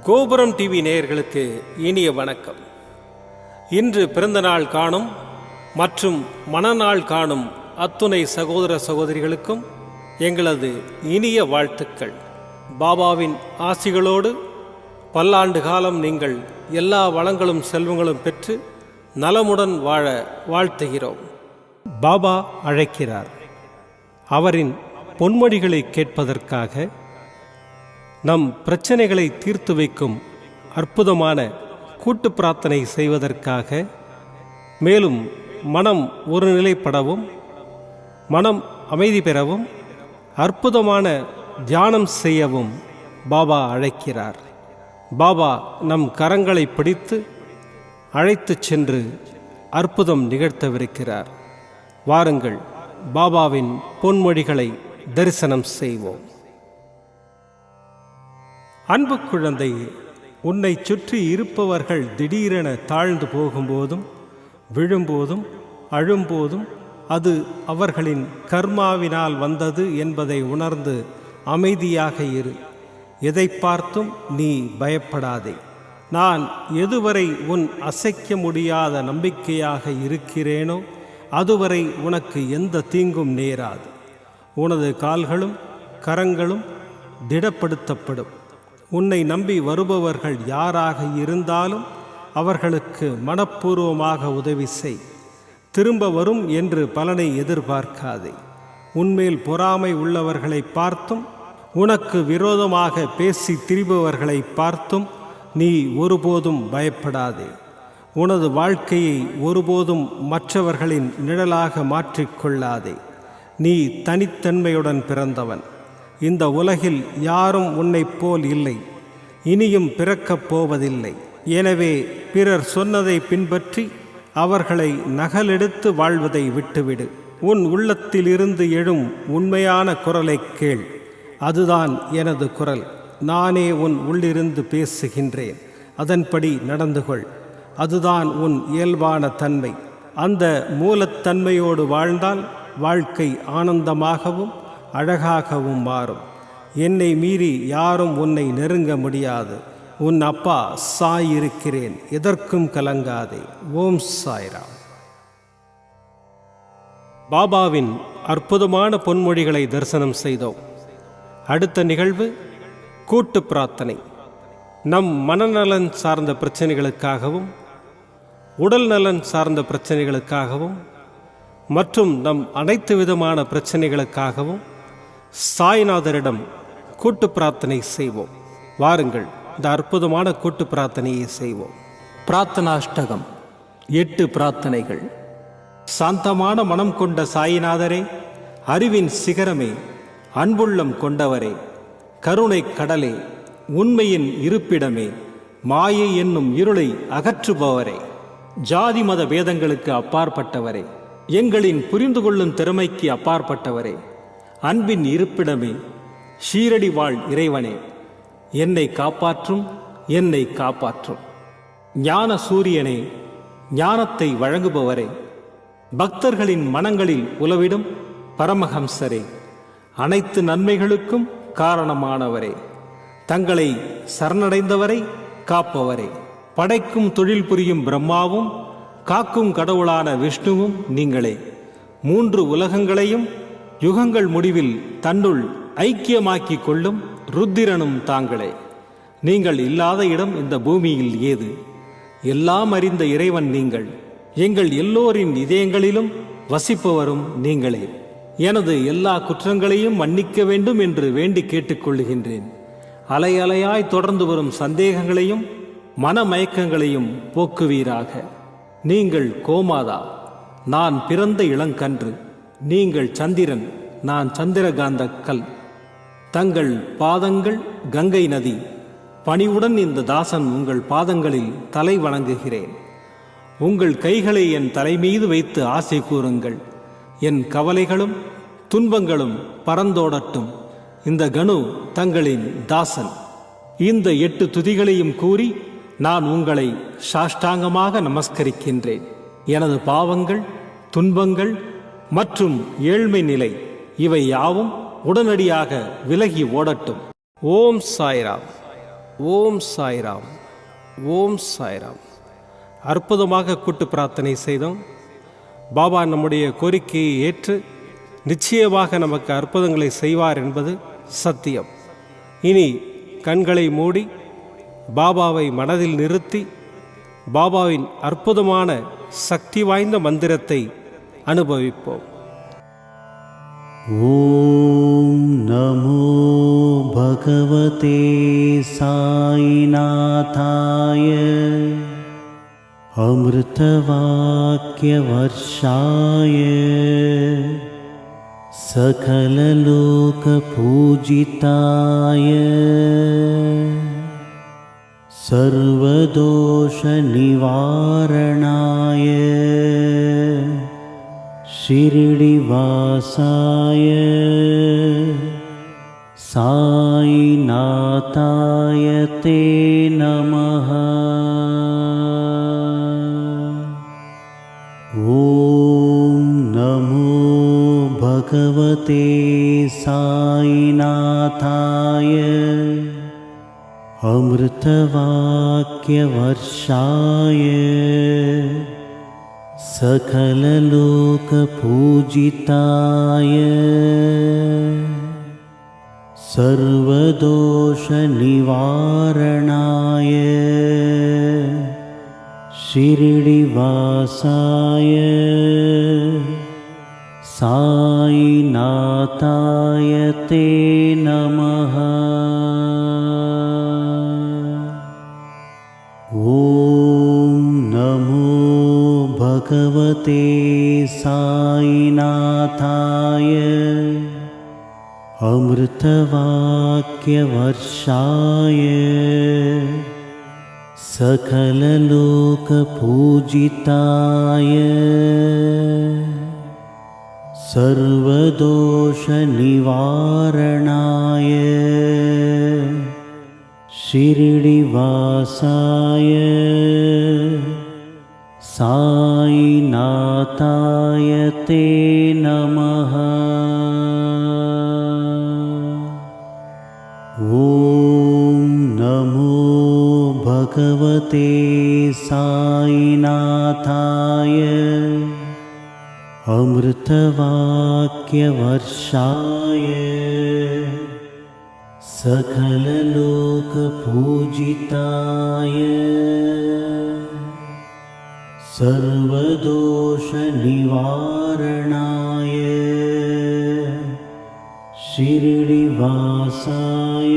கோபுரம் டிவி நேயர்களுக்கு இனிய வணக்கம். இன்று பிறந்தநாள் காணும் மற்றும் மணநாள் காணும் அத்துணை சகோதர சகோதரிகளுக்கும் எங்களது இனிய வாழ்த்துக்கள். பாபாவின் ஆசிகளோடு பல்லாண்டு காலம் நீங்கள் எல்லா வளங்களும் செல்வங்களும் பெற்று நலமுடன் வாழ வாழ்த்துகிறோம். பாபா அழைக்கிறார். அவரின் பொன்மொழிகளை கேட்பதற்காக, நம் பிரச்சனைகளை தீர்த்து வைக்கும் அற்புதமான கூட்டு பிரார்த்தனை செய்வதற்காக, மேலும் மனம் ஒருநிலைப்படவும் மனம் அமைதி பெறவும் அற்புதமான தியானம் செய்யவும் பாபா அழைக்கிறார். பாபா நம் கரங்களை பிடித்து அழைத்துச் சென்று அற்புதம் நிகழ்த்தவிருக்கிறார். வாருங்கள், பாபாவின் பொன்மொழிகளை தரிசனம் செய்வோம். அன்பு குழந்தையே, உன்னை சுற்றி இருப்பவர்கள் திடீரென தாழ்ந்து போகும்போதும் விழும்போதும் அழும்போதும் அது அவர்களின் கர்மாவினால் வந்தது என்பதை உணர்ந்து அமைதியாக இரு. எதை பார்த்தும் நீ பயப்படாதே. நான் எதுவரை உன் அசைக்க முடியாத நம்பிக்கையாக இருக்கிறேனோ அதுவரை உனக்கு எந்த தீங்கும் நேராது. உனது கால்களும் கரங்களும் திடப்படுத்தப்படும். உன்னை நம்பி வருபவர்கள் யாராக இருந்தாலும் அவர்களுக்கு மனப்பூர்வமாக உதவி செய். திரும்ப வரும் என்று பலனை எதிர்பார்க்காதே. உன்மேல் பொறாமை உள்ளவர்களை பார்த்தும் உனக்கு விரோதமாக பேசி திரிபவர்களை பார்த்தும் நீ ஒருபோதும் பயப்படாதே. உனது வாழ்க்கையை ஒருபோதும் மற்றவர்களின் நிழலாக மாற்றிக்கொள்ளாதே. நீ தனித்தன்மையுடன் பிறந்தவன். இந்த உலகில் யாரும் உன்னைப் போல் இல்லை, இனியும் பிறக்கப் போவதில்லை. எனவே பிறர் சொன்னதை பின்பற்றி அவர்களை நகலெடுத்து வாழ்வதை விட்டுவிடு. உன் உள்ளத்திலிருந்து எழும் உண்மையான குரலை கேள். அதுதான் எனது குரல். நானே உன் உள்ளிருந்து பேசுகின்றேன். அதன்படி நடந்து கொள். அதுதான் உன் இயல்பான தன்மை. அந்த மூலத்தன்மையோடு வாழ்ந்தால் வாழ்க்கை ஆனந்தமாகவும் அழகாகவும் மாறும். என்னை மீறி யாரும் உன்னை நெருங்க முடியாது. உன் அப்பா சாய் இருக்கிறேன், எதற்கும் கலங்காதே. ஓம் சாய்ராம். பாபாவின் அற்புதமான பொன்மொழிகளை தரிசனம் செய்தோம். அடுத்த நிகழ்வு கூட்டு பிரார்த்தனை. நம் மனநலன் சார்ந்த பிரச்சனைகளுக்காகவும் உடல் நலன் சார்ந்த பிரச்சனைகளுக்காகவும் மற்றும் நம் அனைத்து விதமான பிரச்சனைகளுக்காகவும் சாய்நாதரிடம் கூட்டு பிரார்த்தனை செய்வோம். வாருங்கள், இந்த அற்புதமான கூட்டு பிரார்த்தனையை செய்வோம். பிரார்த்தனாஷ்டகம். 8 பிரார்த்தனைகள். சாந்தமான மனம் கொண்ட சாயிநாதரே, அறிவின் சிகரமே, அன்புள்ளம் கொண்டவரே, கருணை கடலே, உண்மையின் இருப்பிடமே, மாயை என்னும் இருளை அகற்றுபவரே, ஜாதி மத பேதங்களுக்கு அப்பாற்பட்டவரே, எங்களின் புரிந்து கொள்ளும் திறமைக்கு அப்பாற்பட்டவரே, அன்பின் இருப்பிடமே, ஷீரடி வாழ் இறைவனே, என்னை காப்பாற்றும், என்னை காப்பாற்றும். ஞான சூரியனே, ஞானத்தை வழங்குபவரே, பக்தர்களின் மனங்களில் உலவிடும் பரமஹம்சரே, அனைத்து நன்மைகளுக்கும் காரணமானவரே, தங்களை சரணடைந்தவரை காப்பவரே, படைக்கும் தொழில் புரியும் பிரம்மாவும் காக்கும் கடவுளான விஷ்ணுவும் நீங்களே. 3 உலகங்களையும் யுகங்கள் முடிவில் தன்னுள் ஐக்கியமாக்கிக் கொள்ளும் ருத்திரனும் தாங்களே. நீங்கள் இல்லாத இடம் இந்த பூமியில் ஏது? எல்லாம் அறிந்த இறைவன் நீங்கள். எங்கள் எல்லோரின் இதயங்களிலும் வசிப்பவரும் நீங்களே. எனது எல்லா குற்றங்களையும் மன்னிக்க வேண்டும் என்று வேண்டி கேட்டுக்கொள்ளுகின்றேன். அலை அலையாய் தொடர்ந்து வரும் சந்தேகங்களையும் மனமயக்கங்களையும் போக்குவீராக. நீங்கள் கோமாதா, நான் பிறந்த இளங்கன்று. நீங்கள் சந்திரன், நான் சந்திரகாந்த கல். தங்கள் பாதங்கள் கங்கை நதி. பணிவுடன் இந்த தாசன் உங்கள் பாதங்களில் தலை வணங்குகிறேன். உங்கள் கைகளை என் தலைமீது வைத்து ஆசை கூறுங்கள். என் கவலைகளும் துன்பங்களும் பறந்தோடட்டும். இந்த கணு தங்களின் தாசன். இந்த 8 துதிகளையும் கூறி நான் உங்களை சாஷ்டாங்கமாக நமஸ்கரிக்கின்றேன். எனது பாவங்கள், துன்பங்கள் மற்றும் ஏழ்மை நிலை இவை யாவும் உடனடியாக விலகி ஓடட்டும். ஓம் சாய்ராம். ஓம் சாய்ராம், ஓம் சாய்ராம். அற்புதமாக கூட்டு பிரார்த்தனை செய்தோம். பாபா நம்முடைய கோரிக்கையை ஏற்று நிச்சயமாக நமக்கு அற்புதங்களை செய்வார் என்பது சத்தியம். இனி கண்களை மூடி பாபாவை மனதில் நிறுத்தி பாபாவின் அற்புதமான சக்தி வாய்ந்த மந்திரத்தை அனுபவிப்போம். ஓம் நமோ பகவதே சாய்நாதாய அமிர்தவாக்யவர்ஷாய சகலலோகபூஜிதாய சர்வதோஷநிவாரணாய ஷிரிடிவாசாய சாய்நாதாய தே நமः. ஓம் நமோ பகவதே சாய்நாதாய அமிர்தவாக்யவர்ஷாய சகலலோகபூஜிதாய சர்வதோஷநிவாரணாய ஷிரிடிவாசாய சாய்நாதாய தே நமः. ஓம் நமோ பகவதே சாய்நாதாய அமிர்தவாக்யவர்ஷாய சகலலோகபூஜிதாய சர்வதோஷநிவாரணாய ஷிரிடிவாசாய சாய்நாதாய தே நமः. ஓம் நமோ பகவதே சாய்நாதாய அமிர்தவாக்யவர்ஷாய சகலலோகபூஜிதாய சர்வதோஷநிவாரணாய ஷிரிடிவாசாய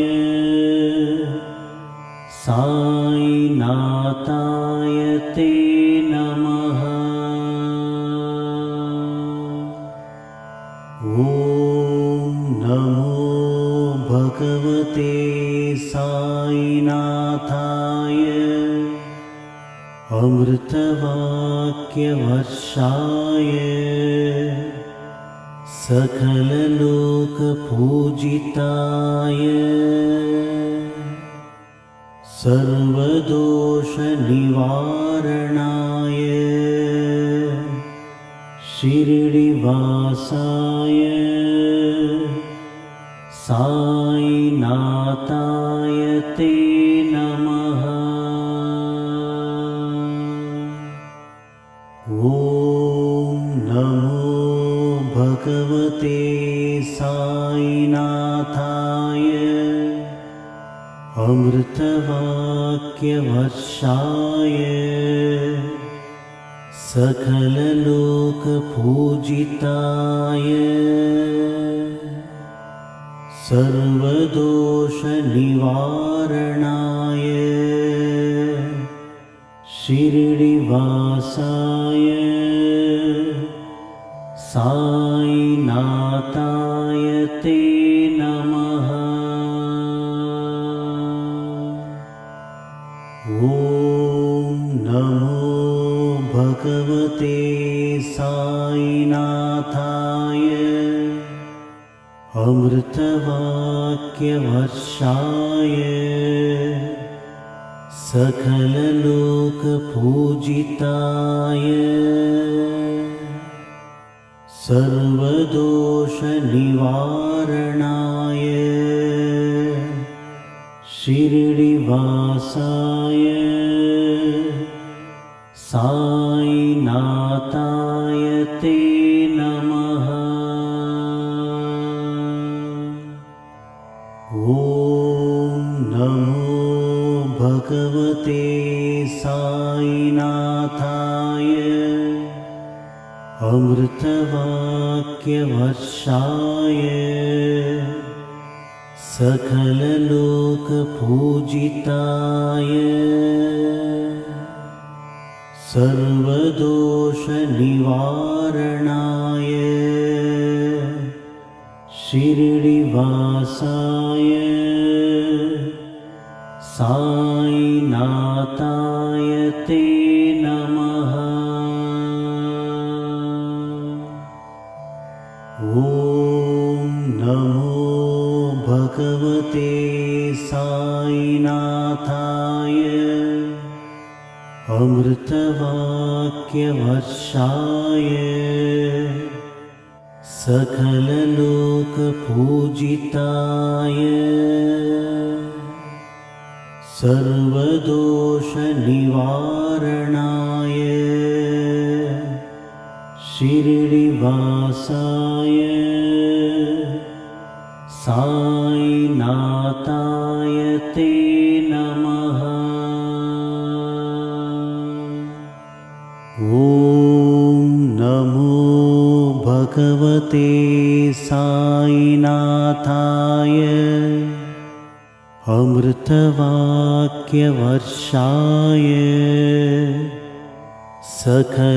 சாய்நாதாய தே நமः. ஓம் நமோ பகவதே சாய்நாதாய அமிர்தவாக்யவர்ஷாய சகலலோகபூஜிதாய சர்வதோஷநிவாரணாய ஷிரிடிவாசாய சாய்நாதாய தே நமः. ஓம் நமோ பகவதே சாய்நாதாய அமிர்தவாக்யவர்ஷாய சகலலோகபூஜிதாய சர்வதோஷநிவாரணாய ஷிரிடிவாசாய சாய்நாதாய தே நமः. ஓம் நமோ பகவதே சாய்நாதாய அமிர்தவாக்யவர்ஷாய சகலலோகபூஜிதாய சர்வதோஷநிவாரணாய शिरडिवासाय साईनाथाय ते नमः। ॐ नमो भगवते साईनाथाय अमृतवाक्यवर्षाय सकललोकपूजिताय सर्वदोषनिवारणाय शिरडिवासाय साईनाथाय ते नमः। ॐ नमो भगवते साईनाथाय अमृतवाक्यवर्षाय सकललोकपूजिताय सर्वदोषनिवारणाय शिरडिवासाय साईनाथाय ते नमः। ॐ नमो भगवते साईनाथाय अमृतवाक्यवर्षाय सकललोकपूजिताय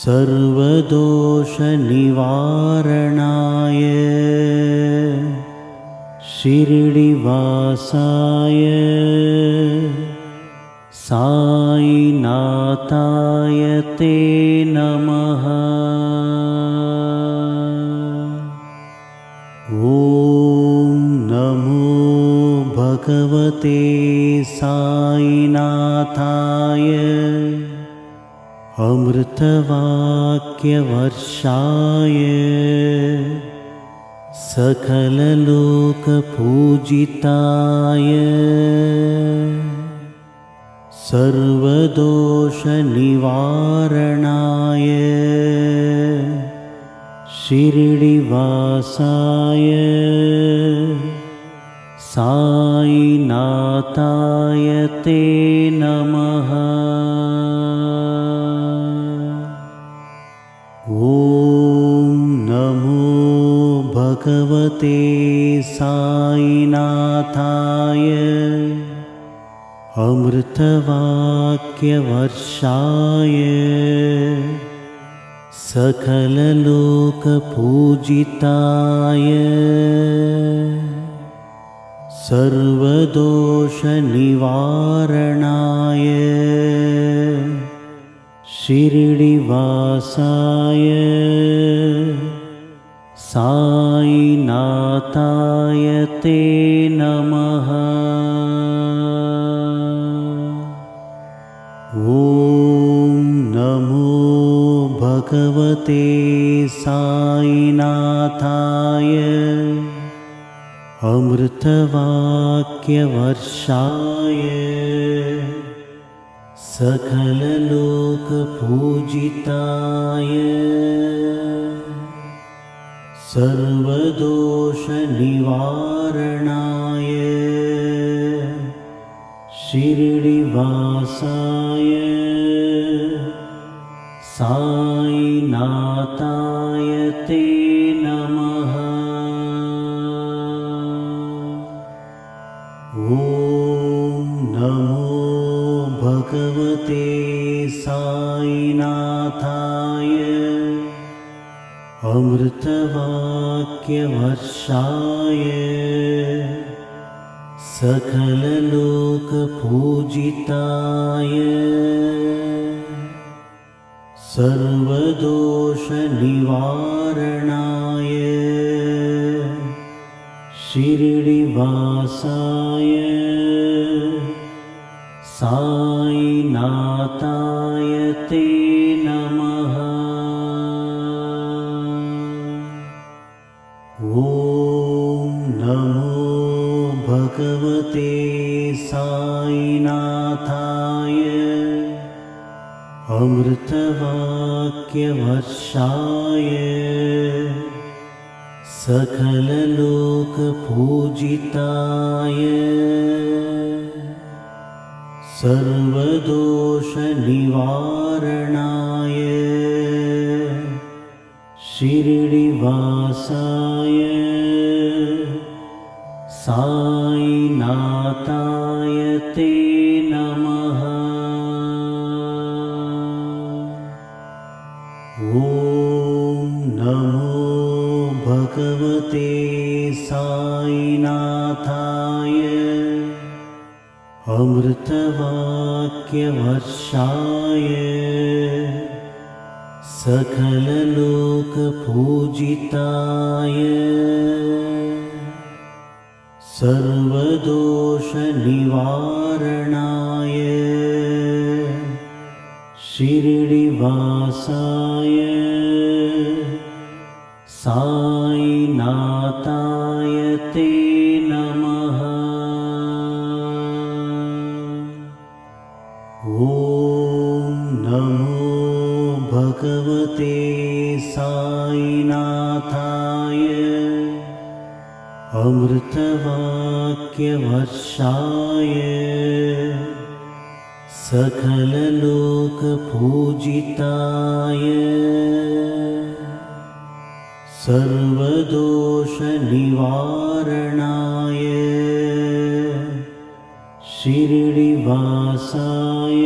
सर्वदोषनिवारणाय शिरडिवासाय साईनाथाय ते नमः। ॐ नमो भगवते साईनाथाय अमृतवाक्यवर्षाय सकललोकपूजिताय सर्वदोषनिवारणाय शिरडिवासाय साईनाथाय ते नमः। ॐ नमो भगवते साईनाथाय अमृतवाक्यवर्षाय सकललोकपूजिताय सर्वदोषनिवारणाय शिरडिवासाय साईनाथाय ते नमः। ॐ नमो भगवते साईनाथाय अमृतवाक्यवर्षाय सकललोकपूजिताय सर्वदोषनिवारणाय शिरडिवासाय साईनाथाय ते नमः। ॐ नमो भगवते साईनाथाय अमृतवाक्यवर्षाय सकललोकपूजिताय सर्वदोषनिवारणाय शिरडिवासाय साईनाथाय ते नमः। अमृतवाक्यवर्षाय सकललोकपूजिताय सर्वदोषनिवारणाय शिरडिवासाय साईनाथाय ते नमः। ॐ नमो भगवते साईनाथाय अमृतवाक्यवर्षाय सकललोकपूजिताय सर्वदोषनिवारणाय शिरडिवासाय साईनाथाय ते नमः। ॐ नमो भगवते साईनाथाय अमृतवाक्यवर्षाय सकललोकपूजिताय सर्वदोषनिवारणाय शिरडिवासाय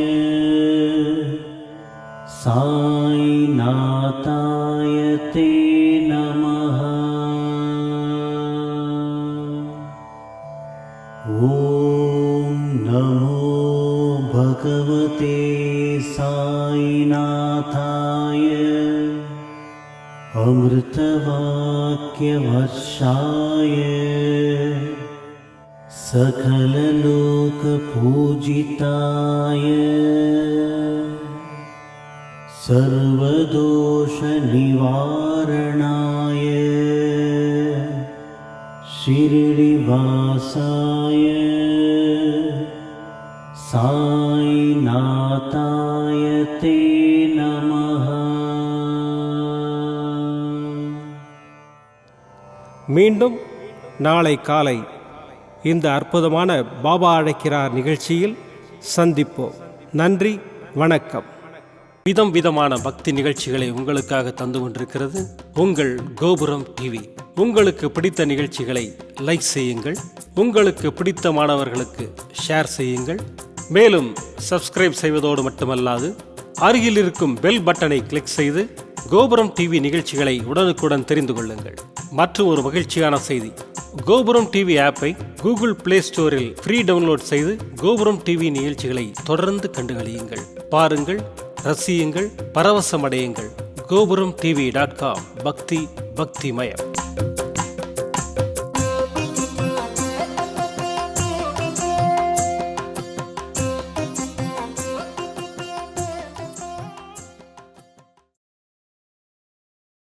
साईनाथाय ते नमः। ॐ नमो भगवते साईनाथाय अमृतवाक्यवर्षाय सकललोकपूजिताय सर्वदोषनिवारणाय शिरडिवासाय साईनाथाय ते नमः। மீண்டும் நாளை காலை இந்த அற்புதமான பாபா அழைக்கிறார் நிகழ்ச்சியில் சந்திப்போம். நன்றி, வணக்கம். விதம் விதமான பக்தி நிகழ்ச்சிகளை உங்களுக்காக தந்து கொண்டிருக்கிறது உங்கள் கோபுரம் டிவி. உங்களுக்கு பிடித்த நிகழ்ச்சிகளை லைக் செய்யுங்கள், உங்களுக்கு பிடித்த மாணவர்களுக்கு ஷேர் செய்யுங்கள். மேலும் சப்ஸ்கிரைப் செய்வதோடு மட்டுமல்லாது அருகில் இருக்கும் பெல் பட்டனை கிளிக் செய்து கோபுரம் டிவி நிகழ்ச்சிகளை உடனுக்குடன் தெரிந்து கொள்ளுங்கள். மற்றும் ஒரு மகிழ்ச்சியான செய்தி, கோபுரம் டிவி ஆப்பை கூகுள் பிளே ஸ்டோரில் ஃப்ரீ டவுன்லோட் செய்து கோபுரம் டிவி நிகழ்ச்சிகளை தொடர்ந்து கண்டுகளியுங்கள். பாருங்கள், ரசியுங்கள், பரவசமடையுங்கள். gopuramtv.com பக்தி பக்திமயம்.